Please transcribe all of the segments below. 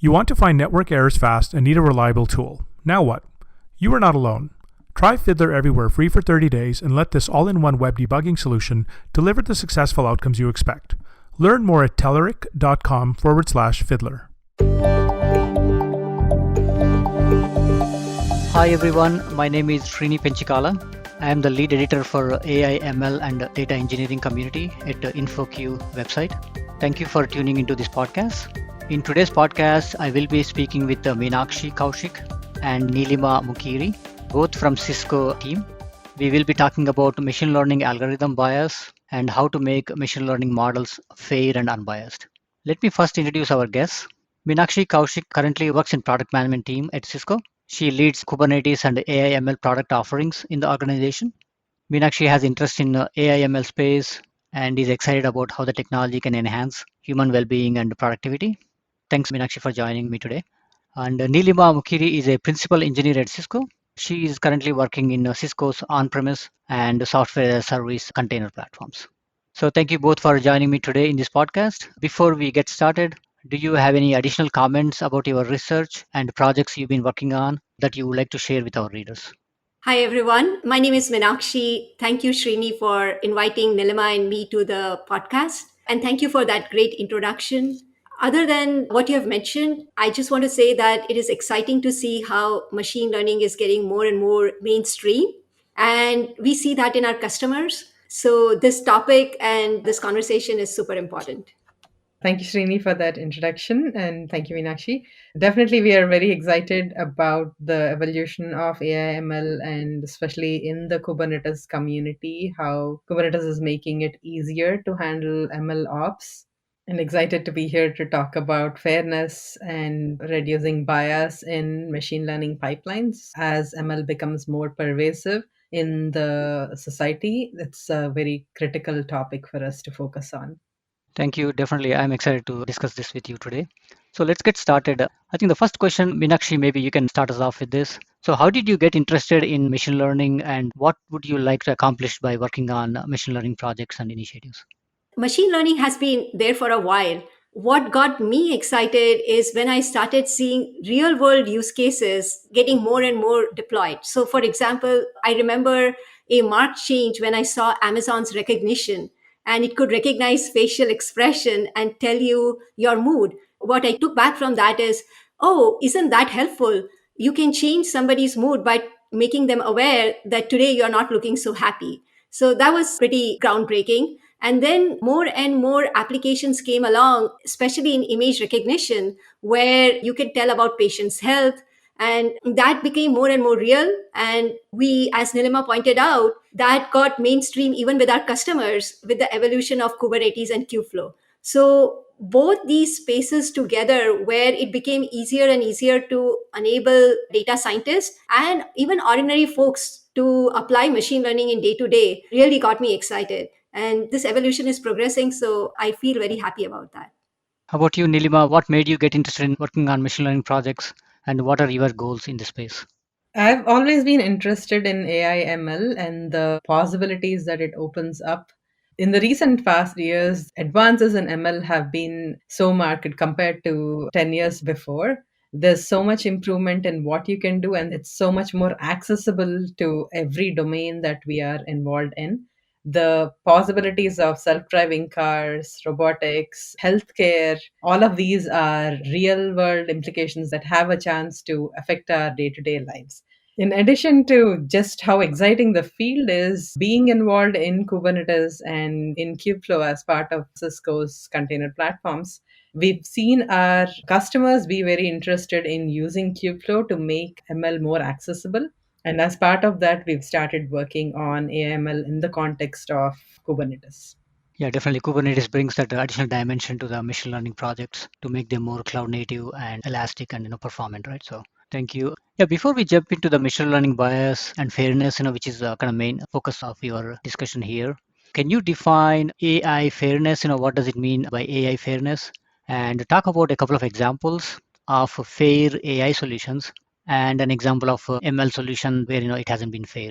You want to find network errors fast and need a reliable tool. Now what? You are not alone. Try Fiddler Everywhere free for 30 days and let this all-in-one web debugging solution deliver the successful outcomes you expect. Learn more at Telerik.com/Fiddler. Hi everyone, my name is Srini Penchikala. I am the lead editor for AI, ML and data engineering community at the InfoQ website. Thank you for tuning into this podcast. In today's podcast, I will be speaking with Meenakshi Kaushik and Neelima Mukiri, both from Cisco team. We will be talking about machine learning algorithm bias and how to make machine learning models fair and unbiased. Let me first introduce our guests. Meenakshi Kaushik currently works in product management team at Cisco. She leads Kubernetes and AI ML product offerings in the organization. Meenakshi has interest in AI ML space and is excited about how the technology can enhance human well-being and productivity. Thanks, Meenakshi, for joining me today. And Neelima Mukiri is a principal engineer at Cisco. She is currently working in Cisco's on-premise and software as a service container platforms. So thank you both for joining me today in this podcast. Before we get started, do you have any additional comments about your research and projects you've been working on that you would like to share with our readers? Hi, everyone. My name is Meenakshi. Thank you, Srini, for inviting Neelima and me to the podcast. And thank you for that great introduction. Other than what you have mentioned, I just want to say that it is exciting to see how machine learning is getting more and more mainstream. And we see that in our customers. So this topic and this conversation is super important. Thank you, Srini, for that introduction. And thank you, Meenakshi. Definitely, we are very excited about the evolution of AI ML and especially in the Kubernetes community, how Kubernetes is making it easier to handle ML ops. And excited to be here to talk about fairness and reducing bias in machine learning pipelines as ML becomes more pervasive in the society. It's a very critical topic for us to focus on. Thank you. Definitely, I'm excited to discuss this with you today. So let's get started. I think the first question, Meenakshi, maybe you can start us off with this. So how did you get interested in machine learning and what would you like to accomplish by working on machine learning projects and initiatives? Machine learning has been there for a while. What got me excited is when I started seeing real world use cases getting more and more deployed. So, for example, I remember a marked change when I saw Amazon's recognition and it could recognize facial expression and tell you your mood. What I took back from that is, oh, isn't that helpful? You can change somebody's mood by making them aware that today you're not looking so happy. So that was pretty groundbreaking. And then more and more applications came along, especially in image recognition, where you can tell about patients' health. And that became more and more real. And we, as Neelima pointed out, that got mainstream even with our customers with the evolution of Kubernetes and Kubeflow. So both these spaces together, where it became easier and easier to enable data scientists and even ordinary folks to apply machine learning in day to day, really got me excited. And this evolution is progressing, so I feel very happy about that. How about you, Neelima? What made you get interested in working on machine learning projects and what are your goals in this space? I've always been interested in AI ML and the possibilities that it opens up. In the recent past years, advances in ML have been so marked compared to 10 years before. There's so much improvement in what you can do, and it's so much more accessible to every domain that we are involved in. The possibilities of self-driving cars, robotics, healthcare, all of these are real world implications that have a chance to affect our day-to-day lives. In addition to just how exciting the field is, being involved in Kubernetes and in Kubeflow as part of Cisco's container platforms, we've seen our customers be very interested in using Kubeflow to make ML more accessible. And as part of that, we've started working on AML in the context of Kubernetes. Yeah, definitely. Kubernetes brings that additional dimension to the machine learning projects to make them more cloud native and elastic and performant, right? So thank you. Yeah, before we jump into the machine learning bias and fairness, which is kind of main focus of your discussion here, can you define AI fairness? What does it mean by AI fairness? And talk about a couple of examples of fair AI solutions and an example of ML solution where it hasn't been fair.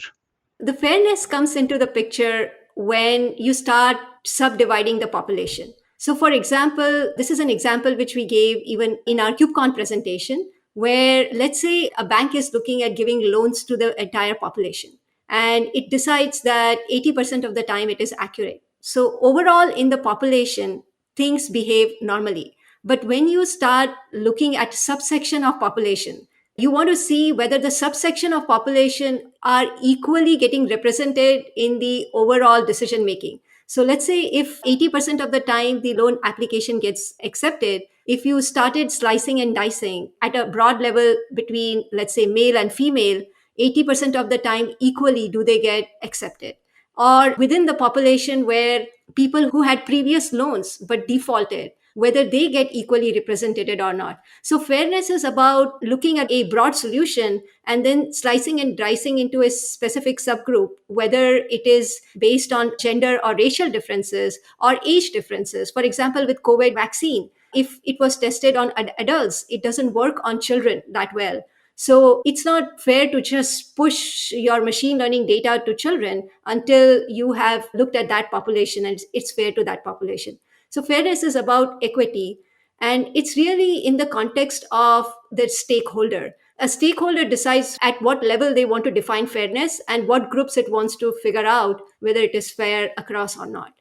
The fairness comes into the picture when you start subdividing the population. So, for example, this is an example which we gave even in our QCon presentation, where let's say a bank is looking at giving loans to the entire population, and it decides that 80% of the time it is accurate. So, overall, in the population, things behave normally. But when you start looking at subsection of population, you want to see whether the subsection of population are equally getting represented in the overall decision making. So let's say if 80% of the time the loan application gets accepted, if you started slicing and dicing at a broad level between, let's say, male and female, 80% of the time equally do they get accepted. Or within the population where people who had previous loans but defaulted, whether they get equally represented or not. So fairness is about looking at a broad solution and then slicing and dicing into a specific subgroup, whether it is based on gender or racial differences or age differences. For example, with COVID vaccine, if it was tested on adults, it doesn't work on children that well. So it's not fair to just push your machine learning data to children until you have looked at that population and it's fair to that population. So fairness is about equity, and it's really in the context of the stakeholder. A stakeholder decides at what level they want to define fairness and what groups it wants to figure out whether it is fair across or not.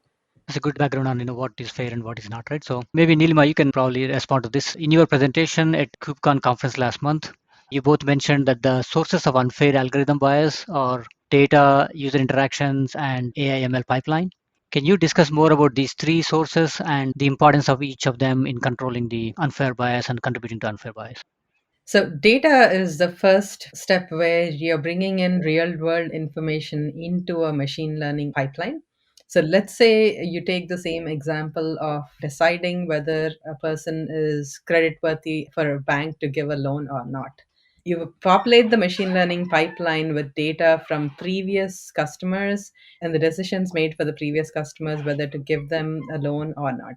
It's a good background on what is fair and what is not, right? So maybe Neelima, you can probably respond to this. In your presentation at QCon conference last month, you both mentioned that the sources of unfair algorithm bias are data, user interactions, and AI/ML pipeline. Can you discuss more about these three sources and the importance of each of them in controlling the unfair bias and contributing to unfair bias? So, data is the first step where you're bringing in real world information into a machine learning pipeline. So, let's say you take the same example of deciding whether a person is creditworthy for a bank to give a loan or not. You populate the machine learning pipeline with data from previous customers and the decisions made for the previous customers whether to give them a loan or not.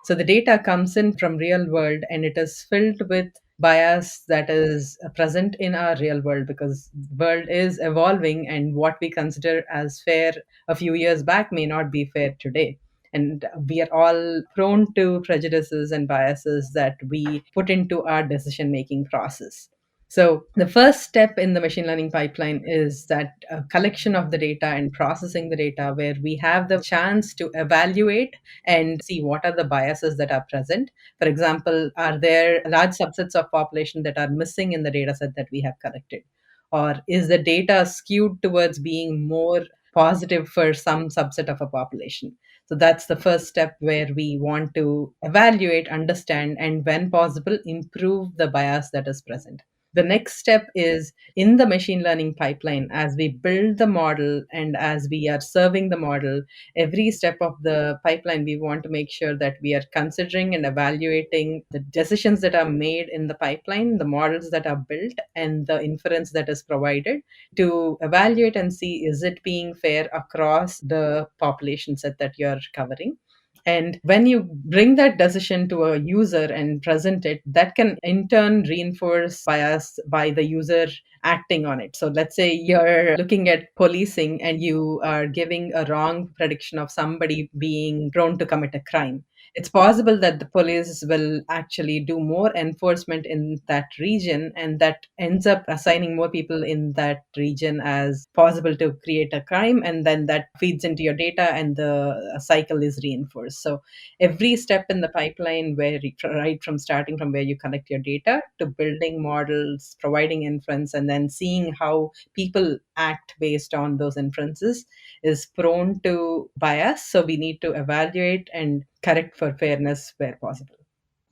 So the data comes in from real world and it is filled with bias that is present in our real world, because the world is evolving and what we consider as fair a few years back may not be fair today. And we are all prone to prejudices and biases that we put into our decision making process. So, the first step in the machine learning pipeline is that collection of the data and processing the data, where we have the chance to evaluate and see what are the biases that are present. For example, are there large subsets of population that are missing in the data set that we have collected? Or is the data skewed towards being more positive for some subset of a population? So that's the first step where we want to evaluate, understand, and when possible, improve the bias that is present. The next step is in the machine learning pipeline, as we build the model and as we are serving the model, every step of the pipeline, we want to make sure that we are considering and evaluating the decisions that are made in the pipeline, the models that are built, and the inference that is provided to evaluate and see, is it being fair across the population set that you're covering. And when you bring that decision to a user and present it, that can in turn reinforce bias by the user acting on it. So let's say you're looking at policing and you are giving a wrong prediction of somebody being prone to commit a crime. It's possible that the police will actually do more enforcement in that region, and that ends up assigning more people in that region as possible to create a crime, and then that feeds into your data and the cycle is reinforced. So every step in the pipeline, where right from starting from where you collect your data to building models, providing inference, and then seeing how people act based on those inferences, is prone to bias. So we need to evaluate and correct for fairness where possible.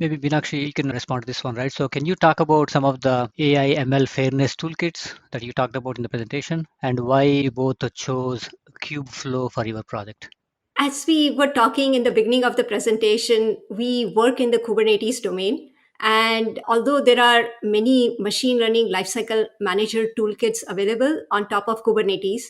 Maybe Meenakshi, you can respond to this one, right? So can you talk about some of the AI/ML fairness toolkits that you talked about in the presentation and why you both chose Kubeflow for your project? As we were talking in the beginning of the presentation, we work in the Kubernetes domain. And although there are many machine learning lifecycle manager toolkits available on top of Kubernetes,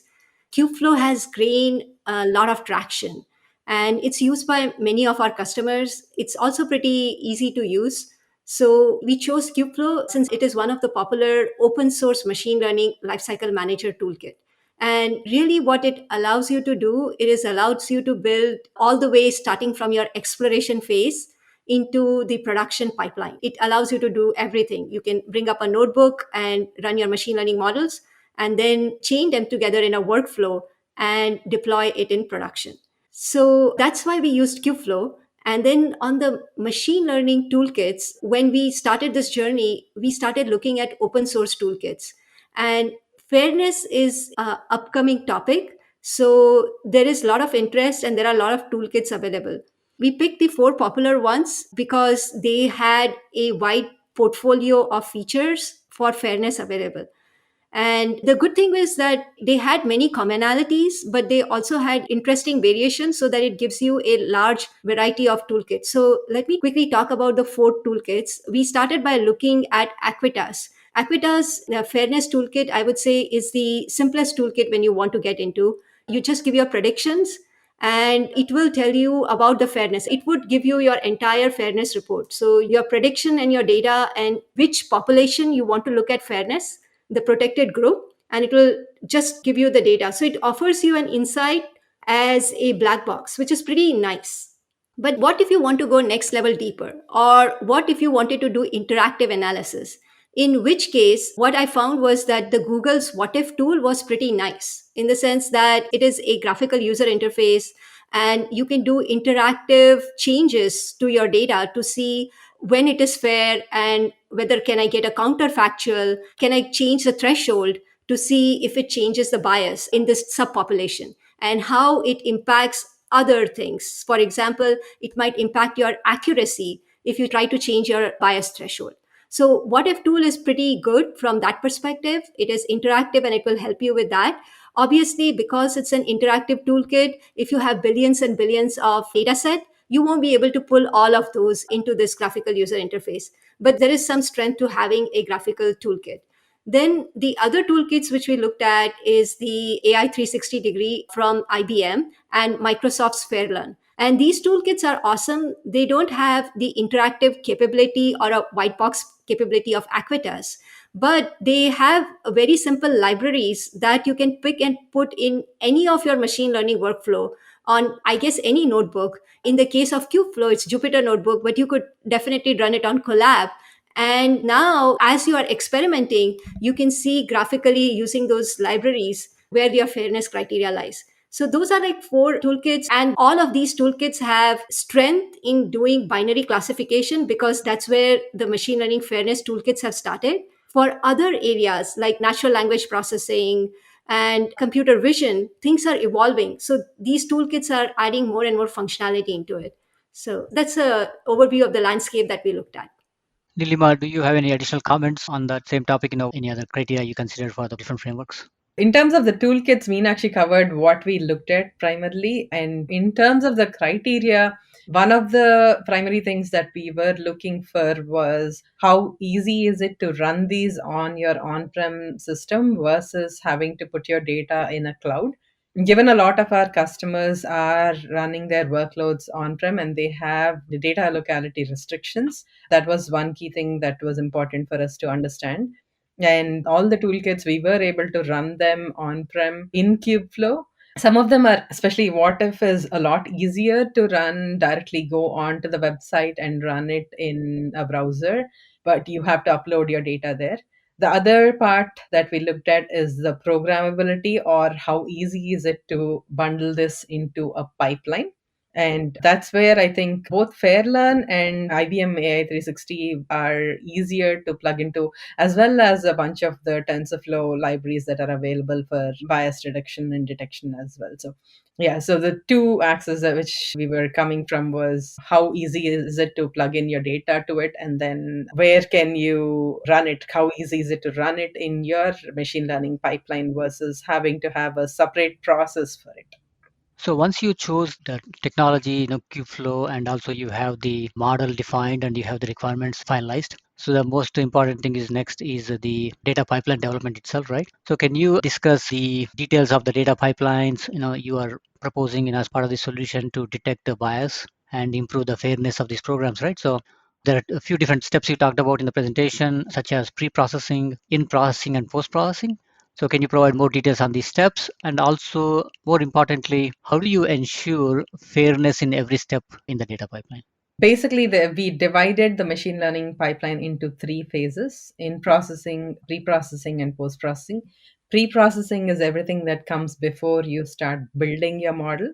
Kubeflow has gained a lot of traction and it's used by many of our customers. It's also pretty easy to use. So we chose Kubeflow since it is one of the popular open source machine learning lifecycle manager toolkit. And really what it allows you to do, it is allows you to build all the way starting from your exploration phase into the production pipeline. It allows you to do everything. You can bring up a notebook and run your machine learning models and then chain them together in a workflow and deploy it in production. So that's why we used Kubeflow. And then on the machine learning toolkits, when we started this journey, we started looking at open source toolkits. And fairness is an upcoming topic. So there is a lot of interest and there are a lot of toolkits available. We picked the four popular ones because they had a wide portfolio of features for fairness available. And the good thing is that they had many commonalities, but they also had interesting variations so that it gives you a large variety of toolkits. So let me quickly talk about the four toolkits. We started by looking at Aquitas. Aquitas, the fairness toolkit, I would say, is the simplest toolkit when you want to get into. You just give your predictions and it will tell you about the fairness. It would give you your entire fairness report. So your prediction and your data and which population you want to look at fairness, the protected group, and it will just give you the data. So it offers you an insight as a black box, which is pretty nice. But what if you want to go next level deeper? Or what if you wanted to do interactive analysis? In which case, what I found was that the Google's What If tool was pretty nice in the sense that it is a graphical user interface and you can do interactive changes to your data to see when it is fair and whether can I get a counterfactual, can I change the threshold to see if it changes the bias in this subpopulation and how it impacts other things. For example, it might impact your accuracy if you try to change your bias threshold. So what if tool is pretty good from that perspective. It is interactive and it will help you with that. Obviously, because it's an interactive toolkit, if you have billions and billions of data set, you won't be able to pull all of those into this graphical user interface. But there is some strength to having a graphical toolkit. Then the other toolkits which we looked at is the AI 360 degree from IBM and Microsoft's Fairlearn. And these toolkits are awesome. They don't have the interactive capability or a white box capability of Aquitas, but they have very simple libraries that you can pick and put in any of your machine learning workflow on, I guess, any notebook. In the case of Kubeflow, it's Jupyter Notebook, but you could definitely run it on Colab. And now, as you are experimenting, you can see graphically using those libraries where your fairness criteria lies. So those are like four toolkits, and all of these toolkits have strength in doing binary classification because that's where the machine learning fairness toolkits have started. For other areas like natural language processing and computer vision, things are evolving. So these toolkits are adding more and more functionality into it. So that's a overview of the landscape that we looked at. Neelima, do you have any additional comments on that same topic? Any other criteria you consider for the different frameworks? In terms of the toolkits, Meenakshi covered what we looked at primarily. And in terms of the criteria, one of the primary things that we were looking for was how easy is it to run these on your on-prem system versus having to put your data in a cloud. Given a lot of our customers are running their workloads on-prem and they have the data locality restrictions, that was one key thing that was important for us to understand. And all the toolkits, we were able to run them on-prem in Kubeflow. Some of them are, especially What If is a lot easier to run directly, go onto the website and run it in a browser, but you have to upload your data there. The other part that we looked at is the programmability, or how easy is it to bundle this into a pipeline. And that's where I think both Fairlearn and IBM AI 360 are easier to plug into, as well as a bunch of the TensorFlow libraries that are available for bias reduction and detection as well. So yeah, so the two axes at which we were coming from was how easy is it to plug in your data to it, and then where can you run it? How easy is it to run it in your machine learning pipeline versus having to have a separate process for it? So once you choose the technology, Kubeflow, and also you have the model defined and you have the requirements finalized. So the most important thing is next is the data pipeline development itself, right? So can you discuss the details of the data pipelines, you are proposing as part of the solution to detect the bias and improve the fairness of these programs, right? So there are a few different steps you talked about in the presentation, such as pre-processing, in-processing, and post-processing. So can you provide more details on these steps? And also, more importantly, how do you ensure fairness in every step in the data pipeline? Basically, we divided the machine learning pipeline into three phases: in processing, pre processing, and post processing. Pre processing is everything that comes before you start building your model.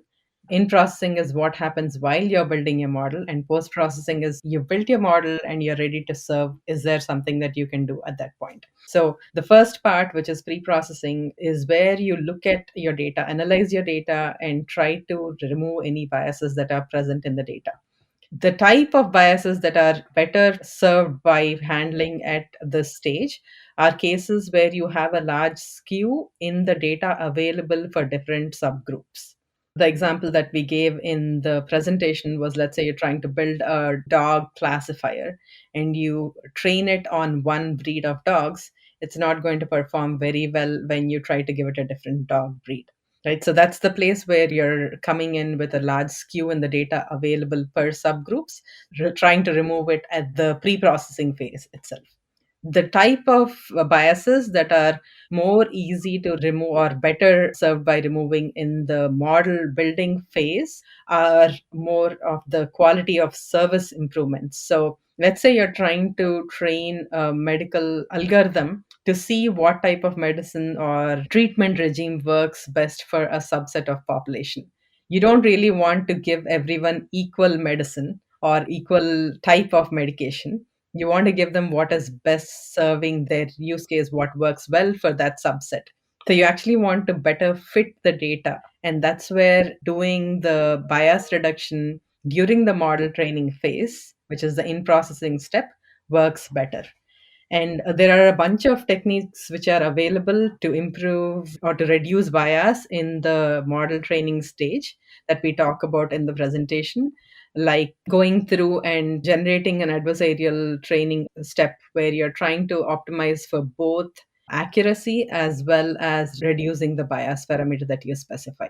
In processing is what happens while you're building your model, and post processing is you built your model and you're ready to serve. Is there something that you can do at that point? So, the first part, which is pre processing, is where you look at your data, analyze your data, and try to remove any biases that are present in the data. The type of biases that are better served by handling at this stage are cases where you have a large skew in the data available for different subgroups. The example that we gave in the presentation was, let's say you're trying to build a dog classifier and you train it on one breed of dogs. It's not going to perform very well when you try to give it a different dog breed. Right, so that's the place where you're coming in with a large skew in the data available per subgroups, trying to remove it at the pre-processing phase itself. The type of biases that are more easy to remove or better served by removing in the model building phase are more of the quality of service improvements. So let's say you're trying to train a medical algorithm to see what type of medicine or treatment regime works best for a subset of population. You don't really want to give everyone equal medicine or equal type of medication. You want to give them what is best serving their use case, what works well for that subset. So you actually want to better fit the data. And that's where doing the bias reduction during the model training phase, which is the in processing step, works better. And there are a bunch of techniques which are available to improve or to reduce bias in the model training stage that we talk about in the presentation, like going through and generating an adversarial training step where you're trying to optimize for both accuracy as well as reducing the bias parameter that you specify.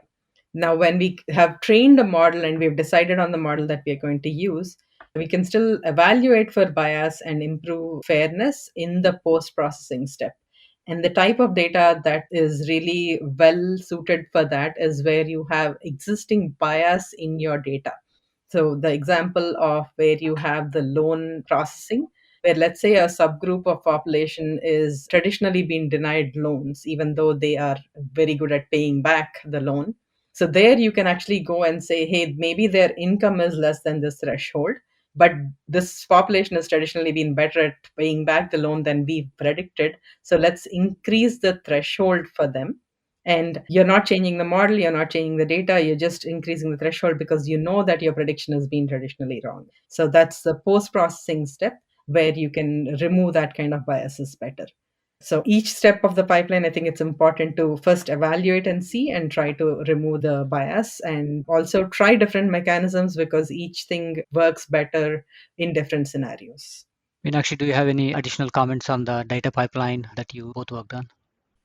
Now, when we have trained a model and we've decided on the model that we are going to use, we can still evaluate for bias and improve fairness in the post processing step. And the type of data that is really well suited for that is where you have existing bias in your data. So, the example of where you have the loan processing, where let's say a subgroup of population is traditionally being denied loans, even though they are very good at paying back the loan. So, there you can actually go and say, hey, maybe their income is less than this threshold, but this population has traditionally been better at paying back the loan than we predicted. So, let's increase the threshold for them. And you're not changing the model, you're not changing the data, you're just increasing the threshold because you know that your prediction has been traditionally wrong. So that's the post processing step where you can remove that kind of biases better. So each step of the pipeline, I think it's important to first evaluate and see and try to remove the bias, and also try different mechanisms because each thing works better in different scenarios. Meenakshi, do you have any additional comments on the data pipeline that you both worked on?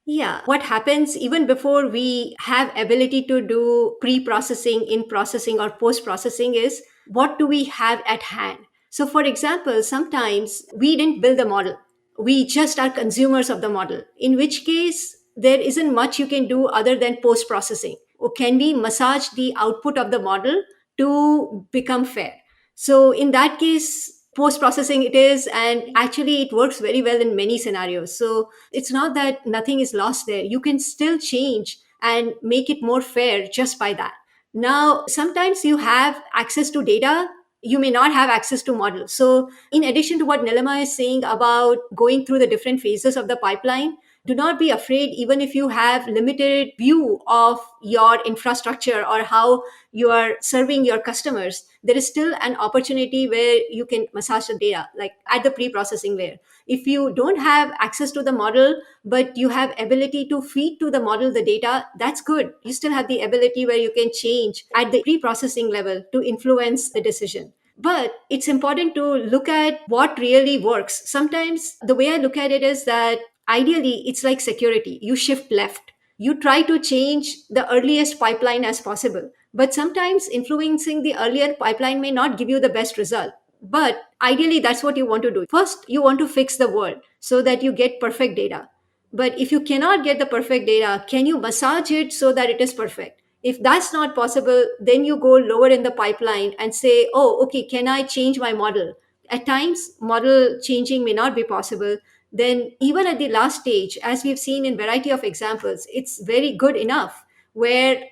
Yeah, what happens even before we have ability to do pre-processing, in processing or post-processing is what do we have at hand? So for example, sometimes we didn't build the model. We just are consumers of the model, in which case there isn't much you can do other than post-processing. Or can we massage the output of the model to become fair? So in that case, post processing it is, and actually it works very well in many scenarios. So it's not that nothing is lost there. You can still change and make it more fair just by that. Now, sometimes you have access to data, you may not have access to models. So, in addition to what Neelima is saying about going through the different phases of the pipeline, do not be afraid even if you have limited view of your infrastructure or how you are serving your customers. There is still an opportunity where you can massage the data, like at the pre-processing layer. If you don't have access to the model but you have ability to feed to the model the data, that's good. You still have the ability where you can change at the pre-processing level to influence the decision. But it's important to look at what really works. Sometimes the way I look at it is that ideally it's like security. You shift left. You try to change the earliest pipeline as possible. But sometimes influencing the earlier pipeline may not give you the best result. But ideally, that's what you want to do. First, you want to fix the world so that you get perfect data. But if you cannot get the perfect data, can you massage it so that it is perfect? If that's not possible, then you go lower in the pipeline and say, oh, okay, can I change my model? At times, model changing may not be possible. Then, even at the last stage, as we've seen in variety of examples, it's very good enough where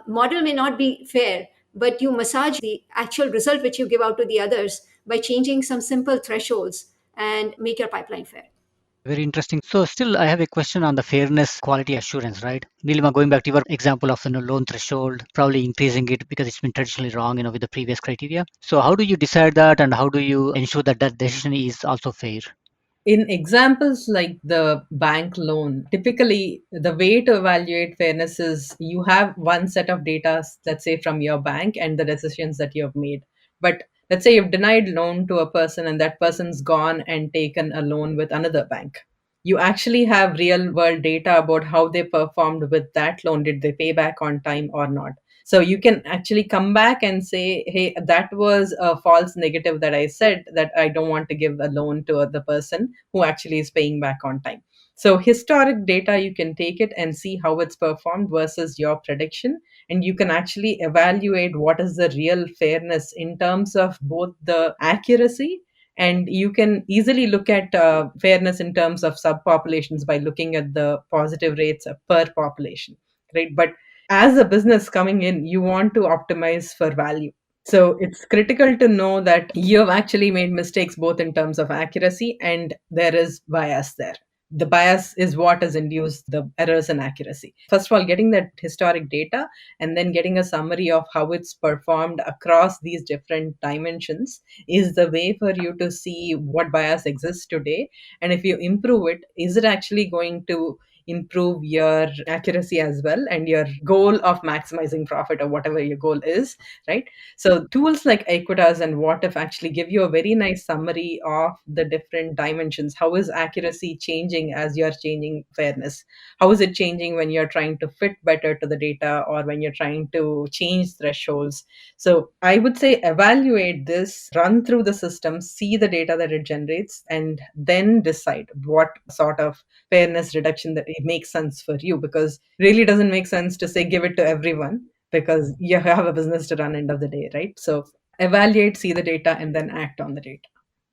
model may not be fair, but you massage the actual result which you give out to the others by changing some simple thresholds and make your pipeline fair. Very interesting. So still, I have a question on the fairness quality assurance, right? Neelima, going back to your example of loan threshold, probably increasing it because it's been traditionally wrong, with the previous criteria. So how do you decide that, and how do you ensure that that decision is also fair? In examples like the bank loan, typically the way to evaluate fairness is you have one set of data, let's say from your bank and the decisions that you have made. But let's say you've denied loan to a person and that person's gone and taken a loan with another bank. You actually have real world data about how they performed with that loan. Did they pay back on time or not? So you can actually come back and say, hey, that was a false negative that I said, that I don't want to give a loan to the person who actually is paying back on time. So historic data, you can take it and see how it's performed versus your prediction. And you can actually evaluate what is the real fairness in terms of both the accuracy, and you can easily look at fairness in terms of subpopulations by looking at the positive rates per population, right? But as a business coming in, you want to optimize for value. So it's critical to know that you have actually made mistakes both in terms of accuracy and there is bias there. The bias is what has induced the errors in accuracy. First of all, getting that historic data and then getting a summary of how it's performed across these different dimensions is the way for you to see what bias exists today. And if you improve it, is it actually going to improve your accuracy as well and your goal of maximizing profit or whatever your goal is, right? So tools like Equitas and What If actually give you a very nice summary of the different dimensions. How is accuracy changing as you're changing fairness? How is it changing when you're trying to fit better to the data or when you're trying to change thresholds? So I would say evaluate this, run through the system, see the data that it generates, and then decide what sort of fairness reduction that it makes sense for you, because really doesn't make sense to say give it to everyone because you have a business to run end of the day, right? So evaluate, see the data, and then act on the data.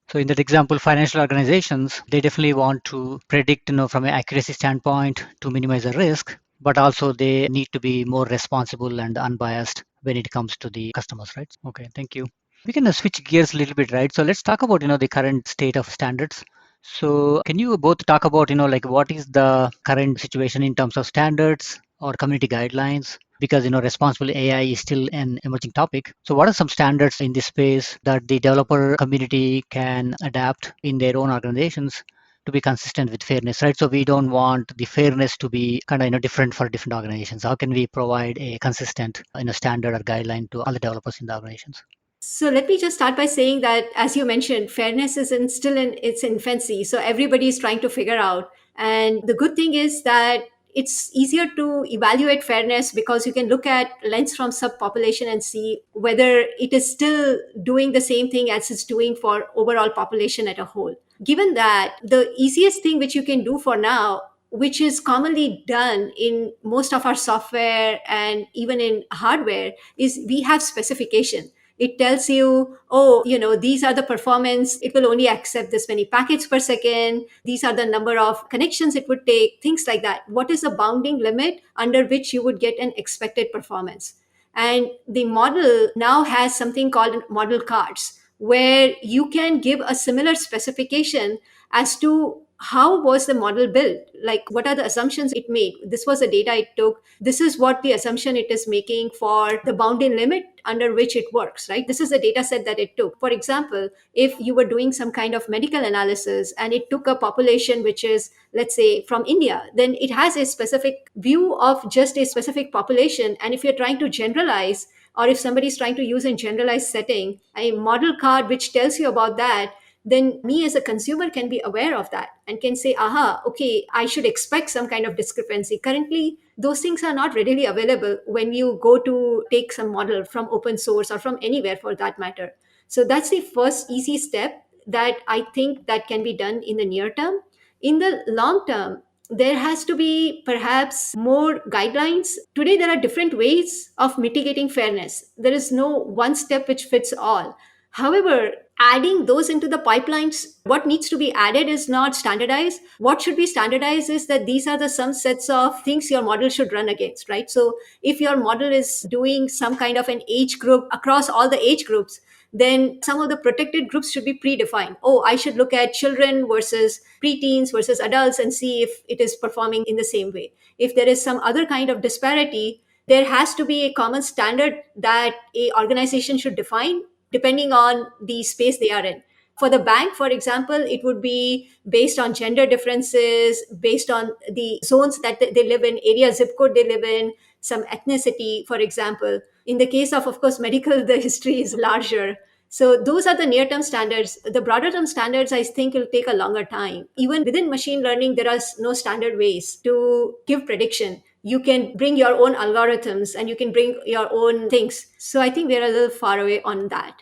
So in that example, financial organizations, they definitely want to predict, from an accuracy standpoint to minimize the risk, but also they need to be more responsible and unbiased when it comes to the customers, right? Okay, thank you. We can switch gears a little bit, right? So let's talk about, the current state of standards. So can you both talk about, like what is the current situation in terms of standards or community guidelines? Because, responsible AI is still an emerging topic. So what are some standards in this space that the developer community can adapt in their own organizations to be consistent with fairness, right? So we don't want the fairness to be kind of, different for different organizations. How can we provide a consistent, standard or guideline to all the developers in the organizations? So let me just start by saying that, as you mentioned, fairness is still in its infancy. So everybody is trying to figure out. And the good thing is that it's easier to evaluate fairness because you can look at lens from subpopulation and see whether it is still doing the same thing as it's doing for overall population at a whole. Given that, the easiest thing which you can do for now, which is commonly done in most of our software and even in hardware, is we have specification. It tells you, oh, these are the performance. It will only accept this many packets per second. These are the number of connections it would take, things like that. What is the bounding limit under which you would get an expected performance? And the model now has something called model cards, where you can give a similar specification as to how was the model built, like what are the assumptions it made, this was the data it took, this is what the assumption it is making for the bounding limit under which it works, right? This is the data set that it took. For example, if you were doing some kind of medical analysis and it took a population which is, let's say, from India, then it has a specific view of just a specific population. And if you're trying to generalize, or if somebody is trying to use a generalized setting, a model card which tells you about that, then me as a consumer can be aware of that and can say, aha, okay, I should expect some kind of discrepancy. Currently, those things are not readily available when you go to take some model from open source or from anywhere for that matter. So that's the first easy step that I think that can be done in the near term. In the long term, there has to be perhaps more guidelines. Today, there are different ways of mitigating fairness. There is no one step which fits all. However, adding those into the pipelines, what needs to be added is not standardized. What should be standardized is that these are the some sets of things your model should run against, right? So if your model is doing some kind of an age group across all the age groups, then some of the protected groups should be predefined. Oh, I should look at children versus preteens versus adults and see if it is performing in the same way. If there is some other kind of disparity, there has to be a common standard that a organization should define depending on the space they are in. For the bank, for example, it would be based on gender differences, based on the zones that they live in, area zip code they live in, some ethnicity, for example. In the case of course, medical, the history is larger. So those are the near-term standards. The broader-term standards, I think, will take a longer time. Even within machine learning, there are no standard ways to give prediction. You can bring your own algorithms and you can bring your own things. So I think we're a little far away on that.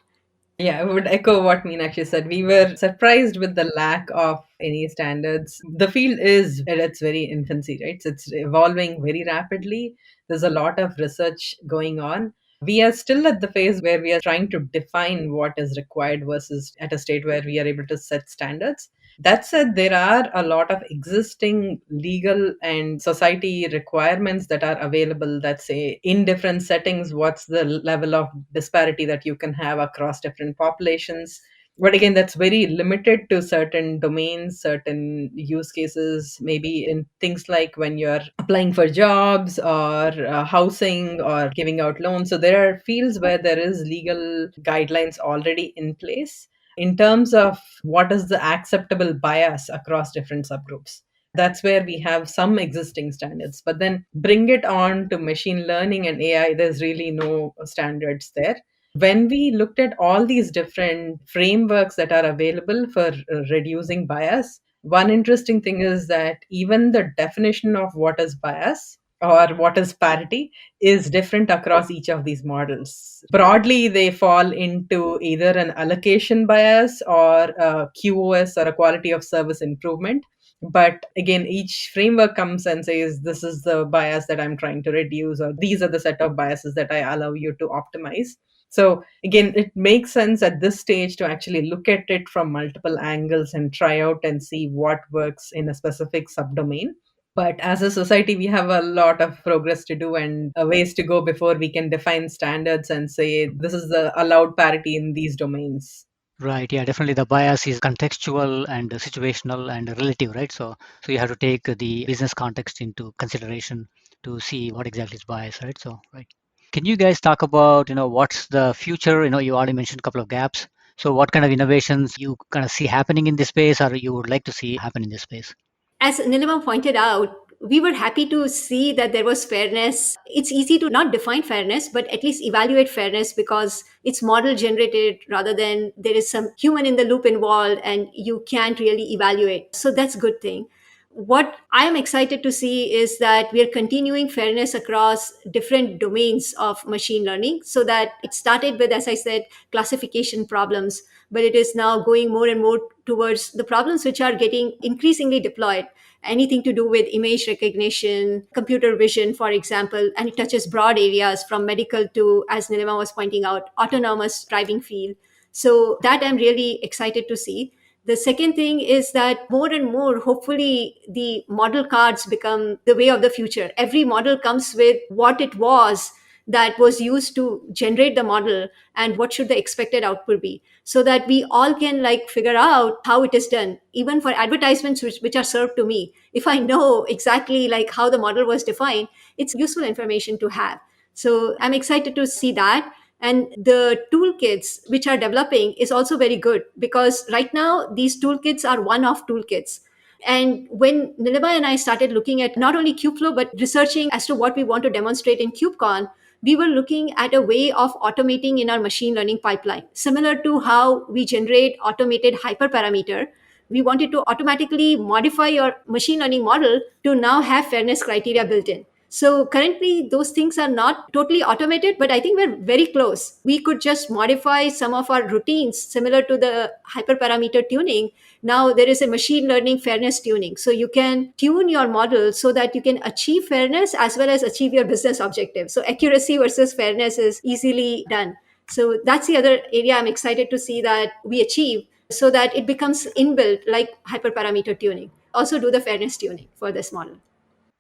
Yeah, I would echo what Meenakshi said. We were surprised with the lack of any standards. The field is at its very infancy, right? So it's evolving very rapidly. There's a lot of research going on. We are still at the phase where we are trying to define what is required versus at a state where we are able to set standards. That said, there are a lot of existing legal and society requirements that are available that say in different settings, what's the level of disparity that you can have across different populations. But again, that's very limited to certain domains, certain use cases, maybe in things like when you're applying for jobs or housing or giving out loans. So there are fields where there is legal guidelines already in place in terms of what is the acceptable bias across different subgroups. That's where we have some existing standards. But then bring it on to machine learning and AI, there's really no standards there. When we looked at all these different frameworks that are available for reducing bias, one interesting thing is that even the definition of what is bias or what is parity is different across each of these models. Broadly, they fall into either an allocation bias or a QoS or a quality of service improvement. But again, each framework comes and says, this is the bias that I'm trying to reduce, or these are the set of biases that I allow you to optimize. So again, it makes sense at this stage to actually look at it from multiple angles and try out and see what works in a specific subdomain. But as a society, we have a lot of progress to do and ways to go before we can define standards and say this is the allowed parity in these domains. Right. Yeah, definitely the bias is contextual and situational and relative, right? So you have to take the business context into consideration to see what exactly is bias, right? So, right. Can you guys talk about, what's the future? You already mentioned a couple of gaps. So what kind of innovations you kind of see happening in this space or you would like to see happen in this space? As Neelima pointed out, we were happy to see that there was fairness. It's easy to not define fairness, but at least evaluate fairness because it's model generated rather than there is some human in the loop involved and you can't really evaluate. So that's a good thing. What I am excited to see is that we are continuing fairness across different domains of machine learning so that it started with, as I said, classification problems, but it is now going more and more towards the problems which are getting increasingly deployed. Anything to do with image recognition, computer vision, for example, and it touches broad areas from medical to, as Neelima was pointing out, autonomous driving field. So that I'm really excited to see. The second thing is that more and more, hopefully, the model cards become the way of the future. Every model comes with what it was that was used to generate the model and what should the expected output be, so that we all can figure out how it is done. Even for advertisements which are served to me, if I know exactly how the model was defined, it's useful information to have. So I'm excited to see that. And the toolkits which are developing is also very good because right now these toolkits are one-off toolkits. And when Nilima and I started looking at not only Kubeflow, but researching as to what we want to demonstrate in KubeCon, we were looking at a way of automating in our machine learning pipeline, similar to how we generate automated hyperparameter. We wanted to automatically modify your machine learning model to now have fairness criteria built in. So currently, those things are not totally automated, but I think we're very close. We could just modify some of our routines similar to the hyperparameter tuning. Now there is a machine learning fairness tuning. So you can tune your model so that you can achieve fairness as well as achieve your business objectives. So accuracy versus fairness is easily done. So that's the other area I'm excited to see that we achieve so that it becomes inbuilt like hyperparameter tuning. Also do the fairness tuning for this model.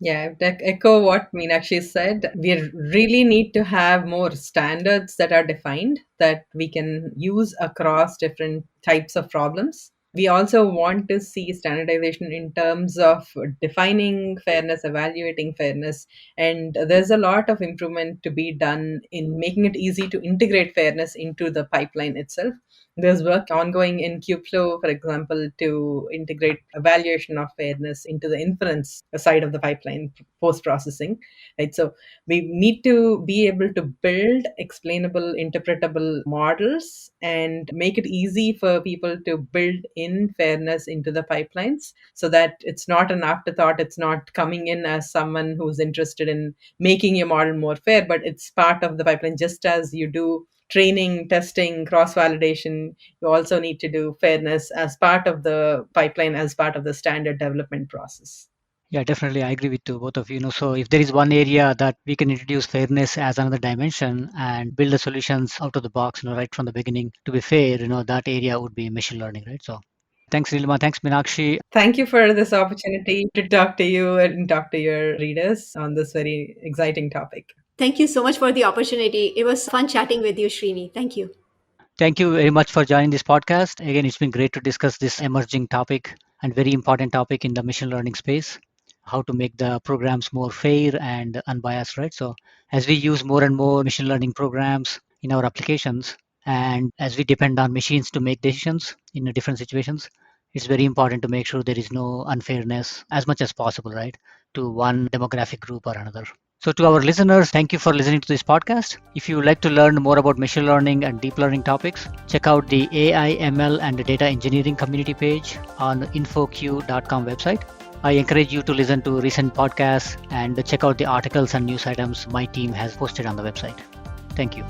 Yeah, to echo what Meenakshi said, we really need to have more standards that are defined that we can use across different types of problems. We also want to see standardization in terms of defining fairness, evaluating fairness, and there's a lot of improvement to be done in making it easy to integrate fairness into the pipeline itself. There's work ongoing in Kubeflow, for example, to integrate evaluation of fairness into the inference side of the pipeline post processing. Right, so we need to be able to build explainable, interpretable models and make it easy for people to build in fairness into the pipelines so that it's not an afterthought. It's not coming in as someone who's interested in making your model more fair, but it's part of the pipeline. Just as you do training, testing, cross validation, you also need to do fairness as part of the pipeline, as part of the standard development process. Yeah, definitely. I agree with you, both of you. So if there is one area that we can introduce fairness as another dimension and build the solutions out of the box, right from the beginning to be fair, that area would be machine learning, right? So thanks, Neelima. Thanks, Meenakshi. Thank you for this opportunity to talk to you and talk to your readers on this very exciting topic. Thank you so much for the opportunity. It was fun chatting with you, Srini. Thank you. Thank you very much for joining this podcast. Again, it's been great to discuss this emerging topic and very important topic in the machine learning space, how to make the programs more fair and unbiased, right? So as we use more and more machine learning programs in our applications, and as we depend on machines to make decisions in different situations, it's very important to make sure there is no unfairness as much as possible, right, to one demographic group or another. So to our listeners, thank you for listening to this podcast. If you would like to learn more about machine learning and deep learning topics, check out the AI, ML, and data engineering community page on InfoQ.com website. I encourage you to listen to recent podcasts and check out the articles and news items my team has posted on the website. Thank you.